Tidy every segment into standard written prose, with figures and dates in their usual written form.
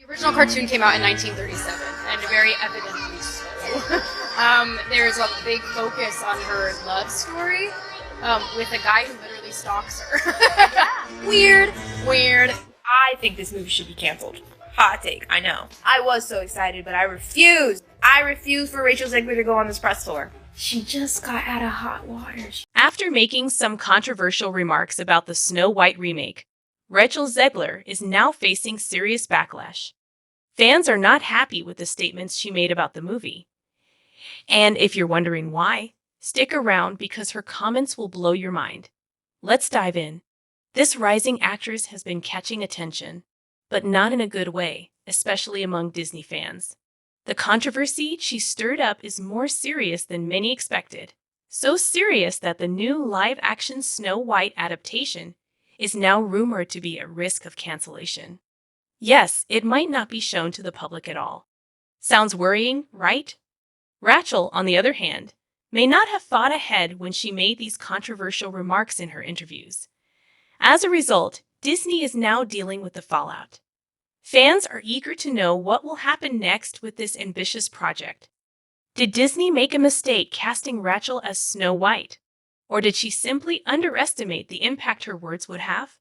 The original cartoon came out in 1937, and very evidently so. There's a big focus on her love story with a guy who literally stalks her. Weird. I think this movie should be canceled. Hot take, I know. I was so excited, but I refused. I refused for Rachel Zegler to go on this press tour. She just got out of hot water. After making some controversial remarks about the Snow White remake, Rachel Zegler is now facing serious backlash. Fans are not happy with the statements she made about the movie. And if you're wondering why, stick around because her comments will blow your mind. Let's dive in. This rising actress has been catching attention, but not in a good way, especially among Disney fans. The controversy she stirred up is more serious than many expected. So serious that the new live-action Snow White adaptation is now rumored to be at risk of cancellation. Yes, it might not be shown to the public at all. Sounds worrying, right? Rachel, on the other hand, may not have thought ahead when she made these controversial remarks in her interviews. As a result, Disney is now dealing with the fallout. Fans are eager to know what will happen next with this ambitious project. Did Disney make a mistake casting Rachel as Snow White? Or did she simply underestimate the impact her words would have?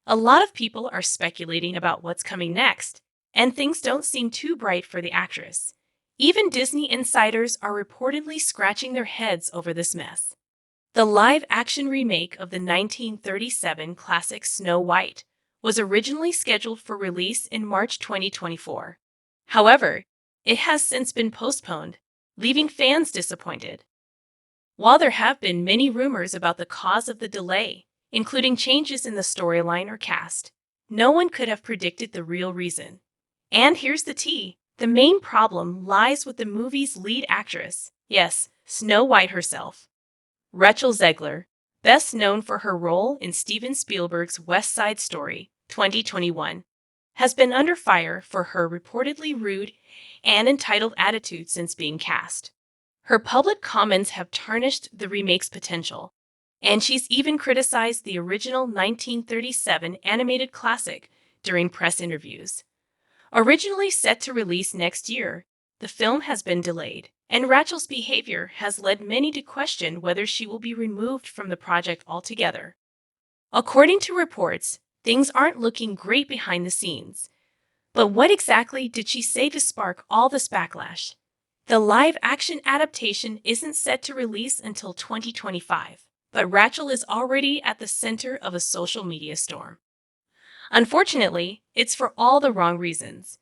A lot of people are speculating about what's coming next, and things don't seem too bright for the actress. Even Disney insiders are reportedly scratching their heads over this mess. The live-action remake of the 1937 classic Snow White was originally scheduled for release in March 2024. However, it has since been postponed, leaving fans disappointed. While there have been many rumors about the cause of the delay, including changes in the storyline or cast, no one could have predicted the real reason. And here's the tea. The main problem lies with the movie's lead actress, yes, Snow White herself. Rachel Zegler, best known for her role in Steven Spielberg's West Side Story, 2021, has been under fire for her reportedly rude and entitled attitude since being cast. Her public comments have tarnished the remake's potential, and she's even criticized the original 1937 animated classic during press interviews. Originally set to release next year, the film has been delayed, and Rachel's behavior has led many to question whether she will be removed from the project altogether. According to reports, things aren't looking great behind the scenes. But what exactly did she say to spark all this backlash? The live-action adaptation isn't set to release until 2025, but Rachel is already at the center of a social media storm. Unfortunately, it's for all the wrong reasons.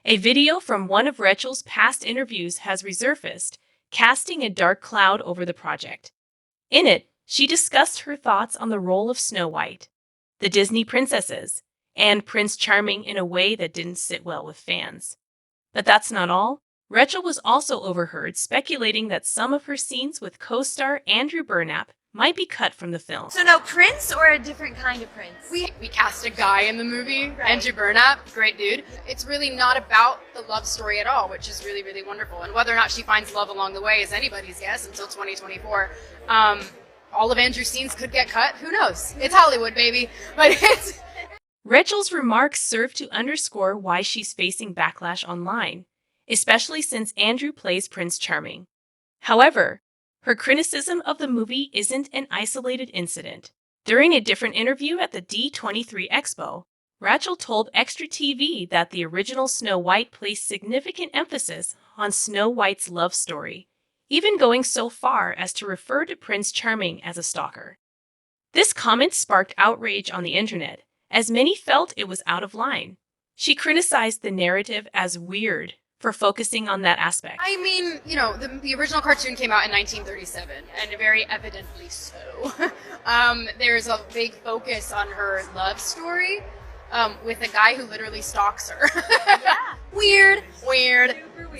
A video from one of Rachel's past interviews has resurfaced, casting a dark cloud over the project. In it, she discussed her thoughts on the role of Snow White, the Disney princesses, and Prince Charming in a way that didn't sit well with fans. But that's not all. Rachel was also overheard speculating that some of her scenes with co-star Andrew Burnap might be cut from the film. So no Prince or a different kind of Prince? We cast a guy in the movie, right. Andrew Burnap, great dude. It's really not about the love story at all, which is really, really wonderful. And whether or not she finds love along the way is anybody's guess until 2024. All of Andrew's scenes could get cut. Who knows? It's Hollywood, baby. But it's... Rachel's remarks serve to underscore why she's facing backlash online, especially since Andrew plays Prince Charming. However, her criticism of the movie isn't an isolated incident. During a different interview at the D23 Expo, Rachel told Extra TV that the original Snow White placed significant emphasis on Snow White's love story, even going so far as to refer to Prince Charming as a stalker. This comment sparked outrage on the internet, as many felt it was out of line. She criticized the narrative as weird for focusing on that aspect. I mean, the original cartoon came out in 1937, and very evidently so. There's a big focus on her love story with a guy who literally stalks her. Weird.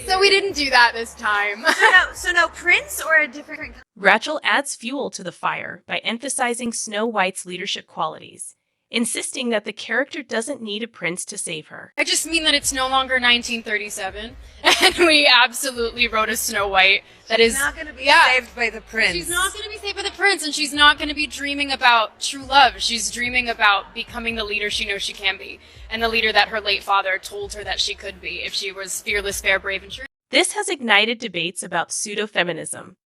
So we didn't do that this time. So no Prince or a different... Rachel adds fuel to the fire by emphasizing Snow White's leadership qualities insisting that the character doesn't need a prince to save her. I just mean that it's no longer 1937, and we absolutely wrote a Snow White that is not going to be yeah. saved by the prince. She's not going to be saved by the prince, and she's not going to be dreaming about true love. She's dreaming about becoming the leader she knows she can be, and the leader that her late father told her that she could be if she was fearless, fair, brave, and true. This has ignited debates about pseudo-feminism,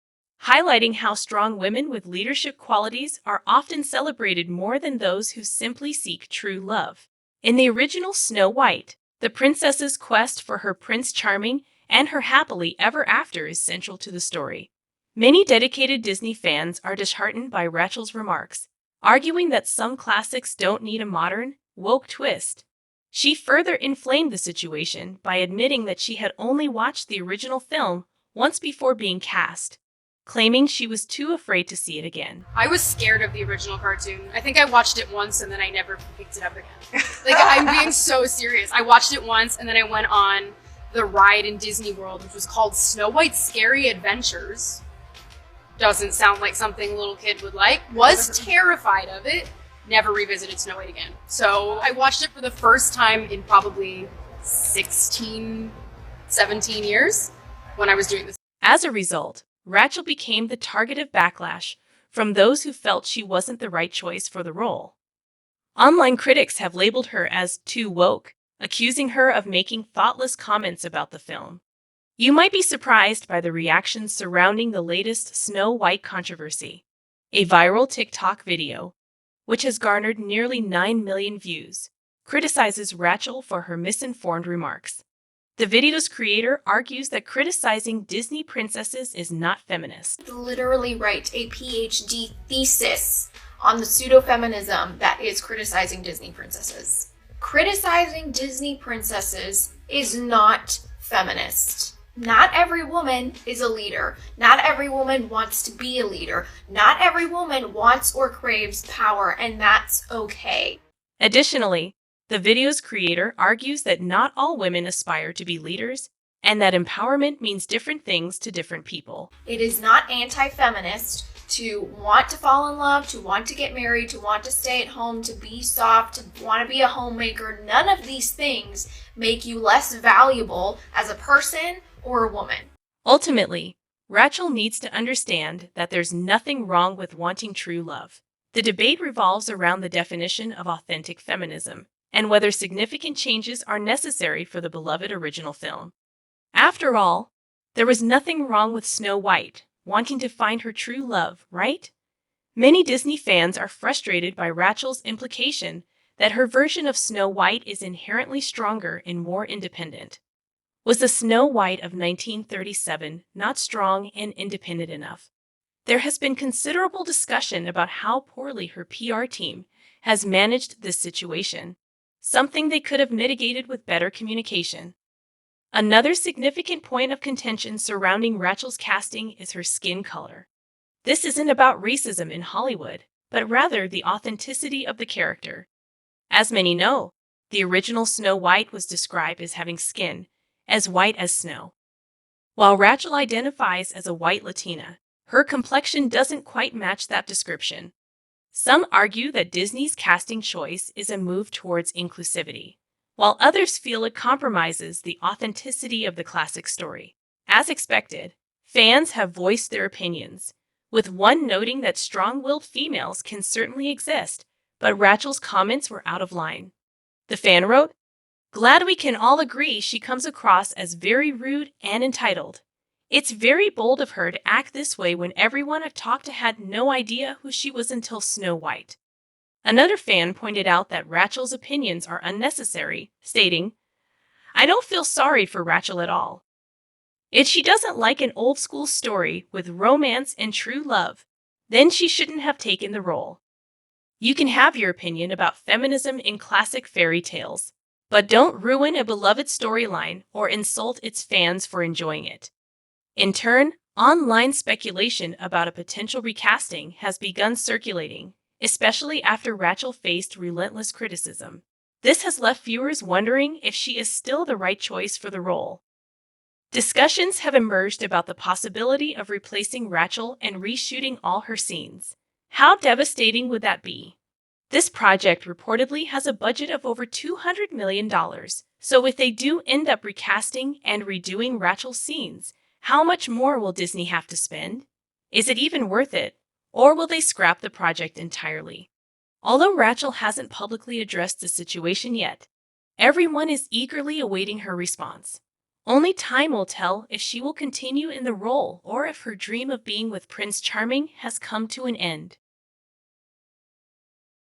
highlighting how strong women with leadership qualities are often celebrated more than those who simply seek true love. In the original Snow White, the princess's quest for her Prince Charming and her happily ever after is central to the story. Many dedicated Disney fans are disheartened by Rachel's remarks, arguing that some classics don't need a modern, woke twist. She further inflamed the situation by admitting that she had only watched the original film once before being cast, claiming she was too afraid to see it again. I was scared of the original cartoon. I think I watched it once and then I never picked it up again. Like, I'm being so serious. I watched it once and then I went on the ride in Disney World, which was called Snow White's Scary Adventures. Doesn't sound like something a little kid would like. Was terrified of it. Never revisited Snow White again. So I watched it for the first time in probably 16, 17 years when I was doing this. As a result, Rachel became the target of backlash from those who felt she wasn't the right choice for the role. Online critics have labeled her as too woke, accusing her of making thoughtless comments about the film. You might be surprised by the reactions surrounding the latest Snow White controversy. A viral TikTok video, which has garnered nearly 9 million views, criticizes Rachel for her misinformed remarks. The video's creator argues that criticizing Disney princesses is not feminist. Literally write a PhD thesis on the pseudo-feminism that is criticizing Disney princesses. Criticizing Disney princesses is not feminist. Not every woman is a leader. Not every woman wants to be a leader. Not every woman wants or craves power, and that's okay. Additionally, the video's creator argues that not all women aspire to be leaders, and that empowerment means different things to different people. It is not anti-feminist to want to fall in love, to want to get married, to want to stay at home, to be soft, to want to be a homemaker. None of these things make you less valuable as a person or a woman. Ultimately, Rachel needs to understand that there's nothing wrong with wanting true love. The debate revolves around the definition of authentic feminism and whether significant changes are necessary for the beloved original film. After all, there was nothing wrong with Snow White wanting to find her true love, right? Many Disney fans are frustrated by Rachel's implication that her version of Snow White is inherently stronger and more independent. Was the Snow White of 1937 not strong and independent enough? There has been considerable discussion about how poorly her PR team has managed this situation, something they could have mitigated with better communication. Another significant point of contention surrounding Rachel's casting is her skin color. This isn't about racism in Hollywood, but rather the authenticity of the character. As many know, the original Snow White was described as having skin as white as snow. While Rachel identifies as a white Latina, her complexion doesn't quite match that description. Some argue that Disney's casting choice is a move towards inclusivity, while others feel it compromises the authenticity of the classic story. As expected, fans have voiced their opinions, with one noting that strong-willed females can certainly exist, but Rachel's comments were out of line. The fan wrote, "Glad we can all agree she comes across as very rude and entitled. It's very bold of her to act this way when everyone I've talked to had no idea who she was until Snow White." Another fan pointed out that Rachel's opinions are unnecessary, stating, "I don't feel sorry for Rachel at all. If she doesn't like an old-school story with romance and true love, then she shouldn't have taken the role. You can have your opinion about feminism in classic fairy tales, but don't ruin a beloved storyline or insult its fans for enjoying it." In turn, online speculation about a potential recasting has begun circulating, especially after Rachel faced relentless criticism. This has left viewers wondering if she is still the right choice for the role. Discussions have emerged about the possibility of replacing Rachel and reshooting all her scenes. How devastating would that be? This project reportedly has a budget of over $200 million, so if they do end up recasting and redoing Rachel's scenes, how much more will Disney have to spend? Is it even worth it? Or will they scrap the project entirely? Although Rachel hasn't publicly addressed the situation yet, everyone is eagerly awaiting her response. Only time will tell if she will continue in the role or if her dream of being with Prince Charming has come to an end.